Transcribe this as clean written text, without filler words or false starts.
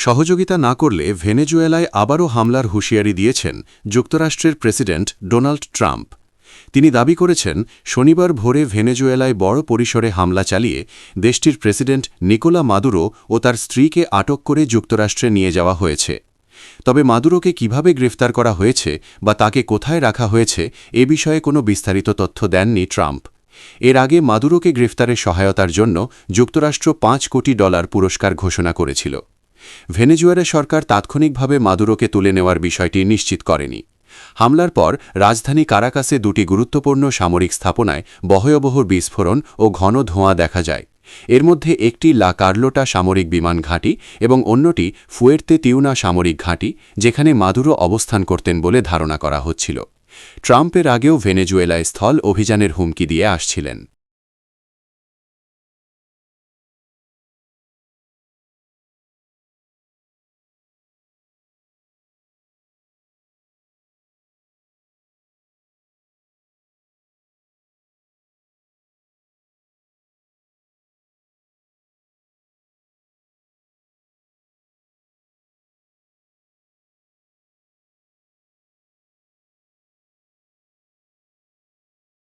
সহযোগিতা না করলে ভেনেজুয়েলায় আবারও হামলার হুঁশিয়ারি দিয়েছেন যুক্তরাষ্ট্রের প্রেসিডেন্ট ডোনাল্ড ট্রাম্প। তিনি দাবি করেছেন, শনিবার ভোরে ভেনেজুয়েলায় বড় পরিসরে হামলা চালিয়ে দেশটির প্রেসিডেন্ট নিকোলা মাদুরো ও তার স্ত্রীকে আটক করে যুক্তরাষ্ট্রে নিয়ে যাওয়া হয়েছে। তবে মাদুরোকে কিভাবে গ্রেফতার করা হয়েছে বা তাকে কোথায় রাখা হয়েছে এ বিষয়ে কোনো বিস্তারিত তথ্য দেননি ট্রাম্প। এর আগে মাদুরোকে গ্রেফতারে সহায়তার জন্য যুক্তরাষ্ট্র $5 কোটি পুরস্কার ঘোষণা করেছিল। ভেনেজুয়েলা সরকার তাৎক্ষণিকভাবে মাদুরোকে তুলে নেওয়ার বিষয়টি নিশ্চিত করেনি। হামলার পর রাজধানী কারাকাসে দুটি গুরুত্বপূর্ণ সামরিক স্থাপনায় ভয়াবহ বিস্ফোরণ ও ঘন ধোঁয়া দেখা যায়। এর মধ্যে একটি লা কার্লোটা সামরিক বিমান ঘাঁটি এবং অন্যটি ফুয়ের্তে তিউনা সামরিক ঘাঁটি, যেখানে মাদুরো অবস্থান করতেন বলে ধারণা করা হচ্ছিল। ট্রাম্পের আগেও ভেনেজুয়েলায় স্থল অভিযানের হুমকি দিয়ে আসছিলেন।